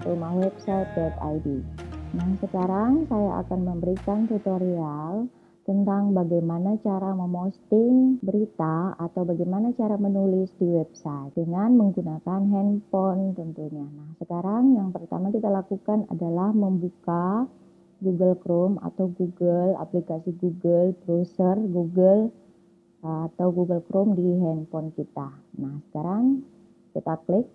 rumahwebsite.id. Nah, sekarang saya akan memberikan tutorial tentang bagaimana cara memposting berita atau bagaimana cara menulis di website dengan menggunakan handphone tentunya. Nah, sekarang yang pertama kita lakukan adalah membuka Google Chrome atau Google, aplikasi Google, browser Google atau Google Chrome di handphone kita. Nah, sekarang kita klik.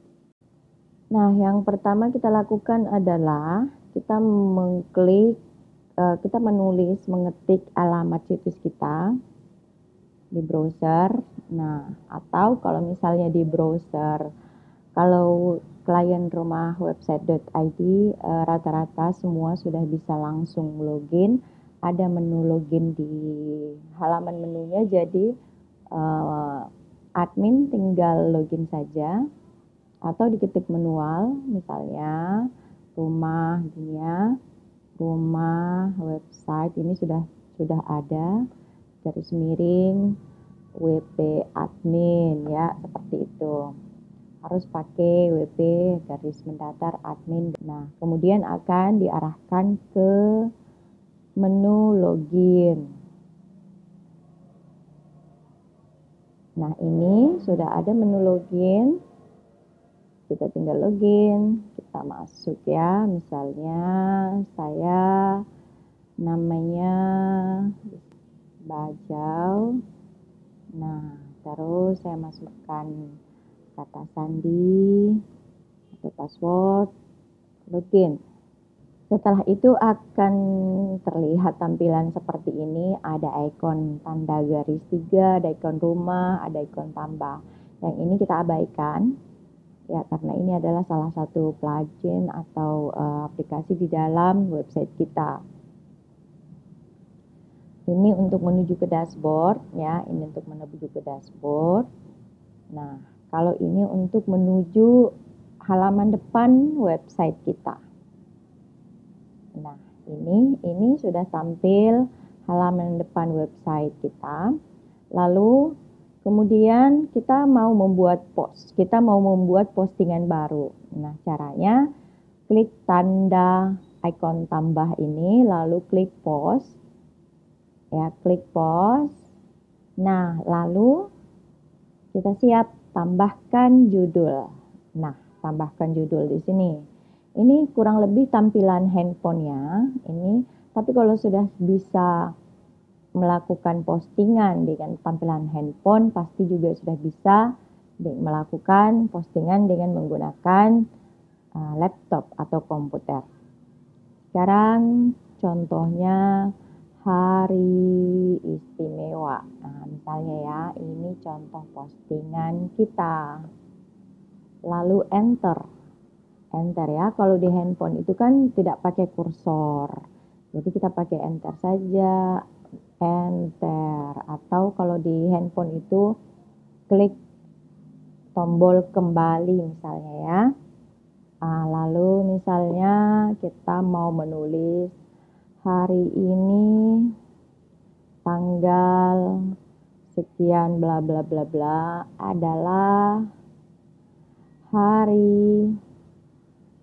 Nah, yang pertama kita lakukan adalah kita menulis, mengetik alamat situs kita di browser. Nah, atau kalau misalnya di browser, kalau klien rumahwebsite.id rata-rata semua sudah bisa langsung login. Ada menu login di halaman menunya, jadi admin tinggal login saja atau diketik manual, misalnya rumah dunia, rumah website ini sudah ada garis miring WP admin ya, seperti itu. Harus pakai WP garis mendatar admin. Nah, kemudian akan diarahkan ke menu login. Nah, ini sudah ada menu login. Kita tinggal login, kita masuk ya. Misalnya saya namanya Bajau. Nah, terus saya masukkan kata sandi atau password, login. Setelah itu akan terlihat tampilan seperti ini, ada ikon tanda garis 3, ada ikon rumah, ada ikon tambah. Yang ini kita abaikan ya, karena ini adalah salah satu plugin atau aplikasi di dalam website kita. Ini untuk menuju ke dashboard ya, ini untuk menuju ke dashboard. Nah, kalau ini untuk menuju halaman depan website kita. Nah, ini sudah tampil halaman depan website kita. Lalu kemudian kita mau membuat post, kita mau membuat postingan baru. Nah, caranya klik tanda ikon tambah ini, lalu klik post. Ya, klik post. Nah, lalu kita siap tambahkan judul. Nah, tambahkan judul di sini. Ini kurang lebih tampilan handphonenya ini, tapi kalau sudah bisa melakukan postingan dengan tampilan handphone, pasti juga sudah bisa melakukan postingan dengan menggunakan laptop atau komputer. Sekarang contohnya hari istimewa. Nah, misalnya ya, ini contoh postingan kita. Lalu enter ya. Kalau di handphone itu kan tidak pakai kursor, jadi kita pakai enter saja. Enter, atau kalau di handphone itu klik tombol kembali misalnya ya. Lalu misalnya kita mau menulis hari ini tanggal sekian bla bla bla bla adalah hari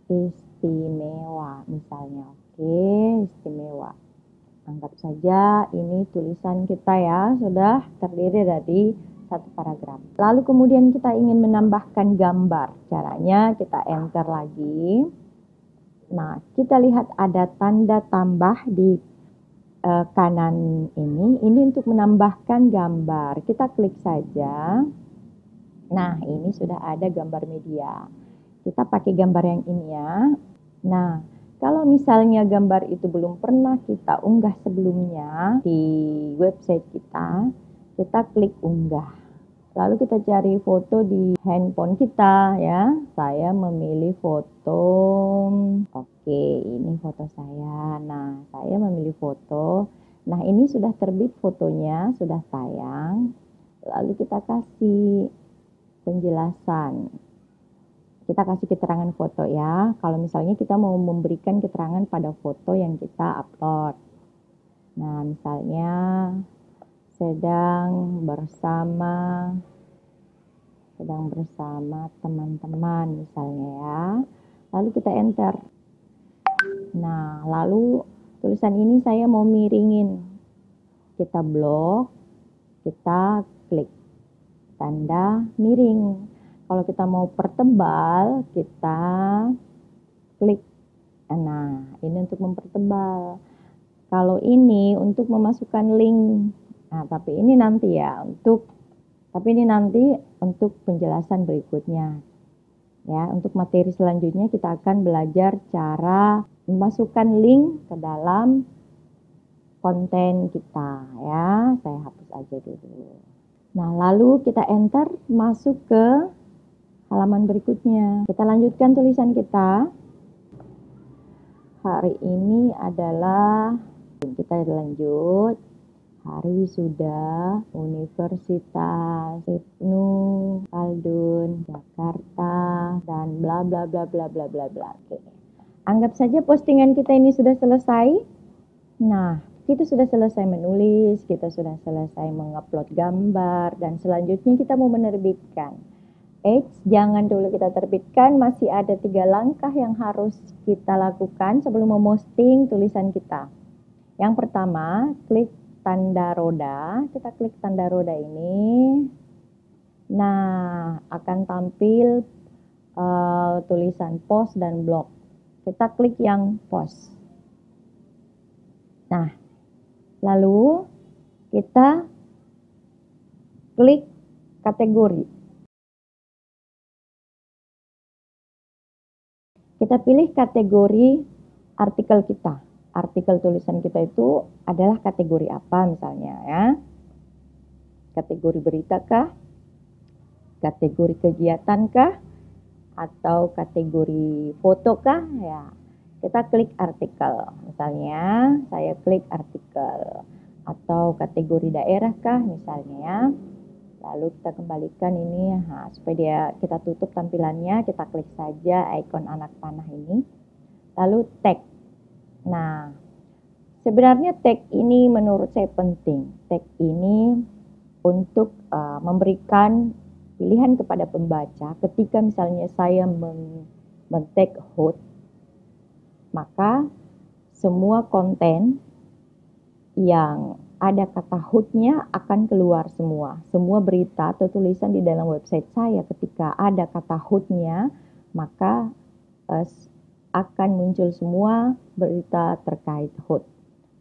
istimewa misalnya. Oke, istimewa. Anggap saja ini tulisan kita ya, sudah terdiri dari satu paragraf. Lalu kemudian kita ingin menambahkan gambar. Caranya kita enter lagi. Nah, kita lihat ada tanda tambah di kanan ini. Ini untuk menambahkan gambar. Kita klik saja. Nah, ini sudah ada gambar media. Kita pakai gambar yang ini ya. Nah, kalau misalnya gambar itu belum pernah kita unggah sebelumnya di website kita klik unggah. Lalu kita cari foto di handphone kita ya. Saya memilih foto. Oke, ini foto saya. Nah, saya memilih foto. Nah, ini sudah terbit fotonya, sudah tayang. Lalu kita kasih penjelasan. Kita kasih keterangan foto ya. Kalau misalnya kita mau memberikan keterangan pada foto yang kita upload. Nah, misalnya sedang bersama teman-teman misalnya ya. lalu kita enter. Nah, lalu tulisan ini saya mau miringin. Kita blok, kita klik tanda miring. Kalau kita mau pertebal, kita klik. Nah, ini untuk mempertebal. Kalau ini untuk memasukkan link. Nah, tapi ini nanti untuk penjelasan berikutnya. Ya, untuk materi selanjutnya kita akan belajar cara memasukkan link ke dalam konten kita ya. Saya hapus aja dulu. Nah, lalu kita enter masuk ke halaman berikutnya. Kita lanjutkan tulisan kita. Hari ini adalah, kita lanjut, hari wisuda Universitas Ibnu Khaldun Jakarta dan bla bla bla bla bla bla bla. Oke. Anggap saja postingan kita ini sudah selesai. Nah, kita sudah selesai menulis, kita sudah selesai mengupload gambar, dan selanjutnya kita mau menerbitkan. Jangan dulu kita terbitkan, masih ada 3 langkah yang harus kita lakukan sebelum memposting tulisan kita. Yang pertama, klik tanda roda. Kita klik tanda roda ini. Nah, akan tampil tulisan post dan blog. Kita klik yang post. Nah, lalu kita klik kategori. Kita pilih kategori artikel kita. Artikel tulisan kita itu adalah kategori apa misalnya ya. Kategori berita kah? Kategori kegiatan kah? Atau kategori foto kah? Ya. Kita klik artikel. Misalnya saya klik artikel. Atau kategori daerah kah misalnya ya. Lalu kita kembalikan ini, supaya kita tutup tampilannya, kita klik saja ikon anak panah ini. Lalu tag. Nah, sebenarnya tag ini menurut saya penting. Tag ini untuk memberikan pilihan kepada pembaca ketika misalnya saya men-tag host, maka semua konten yang ada kata hood-nya akan keluar semua. Semua berita atau tulisan di dalam website saya ketika ada kata hood-nya, maka akan muncul semua berita terkait hood.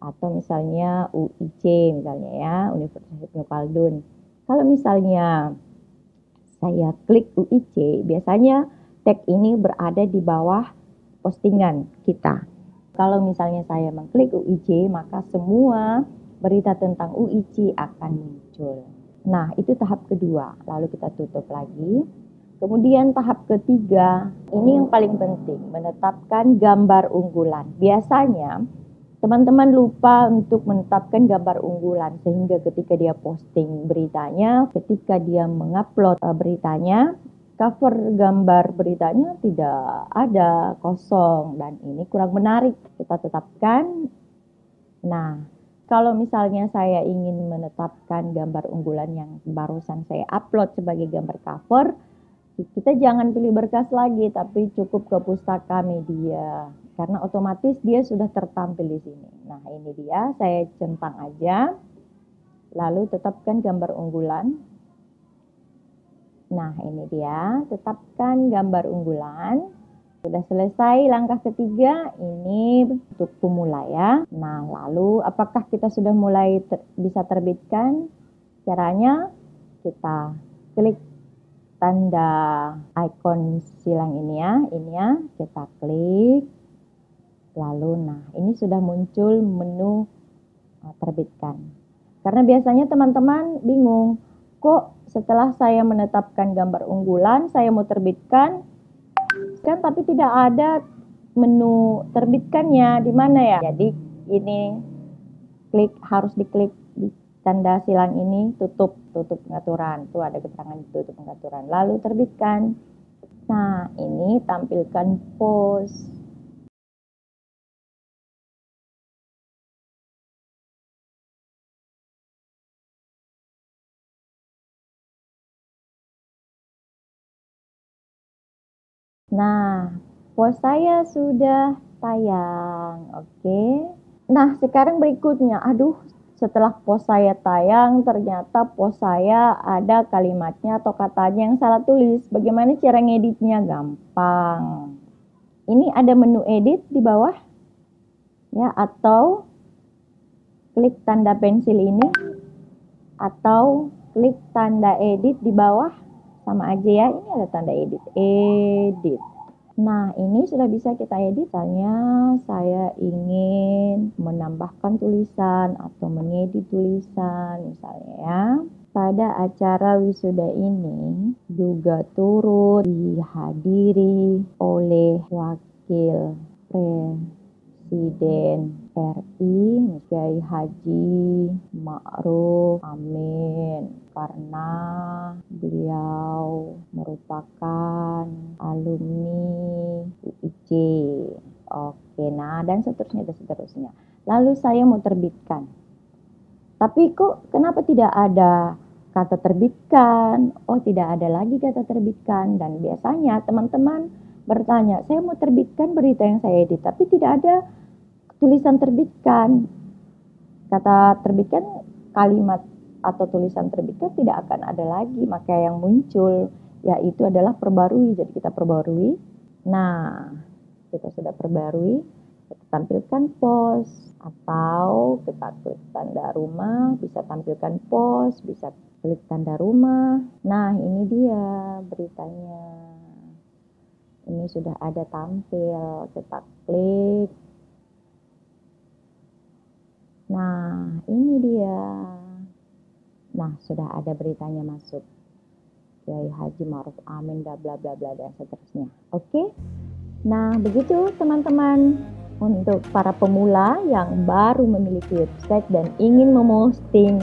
Atau misalnya UIC misalnya ya, Universitas Ibnu Khaldun. Kalau misalnya saya klik UIC, biasanya tag ini berada di bawah postingan kita. Kalau misalnya saya mengklik UIC, maka semua berita tentang UIC akan muncul. Nah, itu tahap kedua. Lalu kita tutup lagi. Kemudian tahap ketiga, ini yang paling penting, menetapkan gambar unggulan. Biasanya teman-teman lupa untuk menetapkan gambar unggulan, sehingga ketika dia posting beritanya, ketika dia mengupload beritanya, cover gambar beritanya tidak ada, kosong, dan ini kurang menarik. Kita tetapkan. Nah, kalau misalnya saya ingin menetapkan gambar unggulan yang barusan saya upload sebagai gambar cover, kita jangan pilih berkas lagi, tapi cukup ke pustaka media, karena otomatis dia sudah tertampil di sini. Nah, ini dia, saya centang aja, lalu tetapkan gambar unggulan. Nah, ini dia, tetapkan gambar unggulan. Sudah selesai langkah ketiga, ini untuk pemula ya. Nah, lalu apakah kita sudah mulai bisa terbitkan? Caranya kita klik tanda ikon silang ini ya, kita klik. Lalu nah, ini sudah muncul menu terbitkan. Karena biasanya teman-teman bingung, kok setelah saya menetapkan gambar unggulan, saya mau terbitkan, kan tapi tidak ada menu terbitkannya di mana ya? Jadi ini harus diklik di tanda silang ini, tutup pengaturan. Tuh ada keterangan tutup pengaturan. Lalu terbitkan. Nah, ini tampilkan post. Nah, Post saya sudah tayang. Oke. Nah, sekarang berikutnya. Aduh, setelah post saya tayang, ternyata post saya ada kalimatnya atau katanya yang salah tulis. Bagaimana cara ngeditnya? Gampang. Ini ada menu edit di bawah. Ya, atau klik tanda pensil ini. Atau klik tanda edit di bawah. Sama aja ya, ini ada tanda edit. Edit. Nah, ini sudah bisa kita edit. Misalnya saya ingin menambahkan tulisan atau mengedit tulisan misalnya ya. Pada acara wisuda ini juga turut dihadiri oleh Wakil Presiden RI Kiai Haji Ma'ruf Amin, karena beliau merupakan alumni UIC. Oke, nah dan seterusnya. Lalu saya mau terbitkan. Tapi kok kenapa tidak ada kata terbitkan? Oh, tidak ada lagi kata terbitkan. Dan biasanya teman-teman bertanya, saya mau terbitkan berita yang saya edit, tapi tidak ada tulisan terbitkan. Kata terbitkan, kalimat atau tulisan terbitkan tidak akan ada lagi, maka yang muncul yaitu adalah perbarui. Jadi kita perbarui. Nah, kita sudah perbarui, kita tampilkan post atau kita klik tanda rumah, bisa tampilkan post, bisa klik tanda rumah. Nah, ini dia beritanya. Ini sudah ada tampil, kita klik. Nah, ini dia. Nah, sudah ada beritanya masuk. Kiai Haji Ma'ruf Amin, bla bla bla dan seterusnya. Oke. Nah, begitu teman-teman. Untuk para pemula yang baru memiliki website dan ingin memosting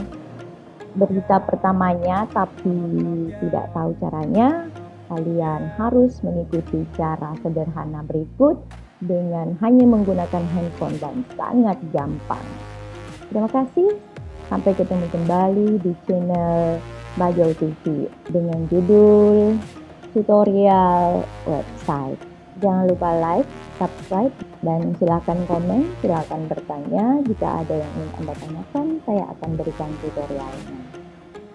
berita pertamanya tapi tidak tahu caranya, kalian harus mengikuti cara sederhana berikut dengan hanya menggunakan handphone dan sangat gampang. Terima kasih. Sampai ketemu kembali di channel Bajau TV dengan judul tutorial website. Jangan lupa like, subscribe, dan silakan komen, silakan bertanya. Jika ada yang ingin Anda tanyakan, saya akan berikan tutorialnya.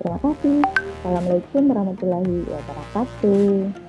Terima kasih. Assalamualaikum warahmatullahi wabarakatuh.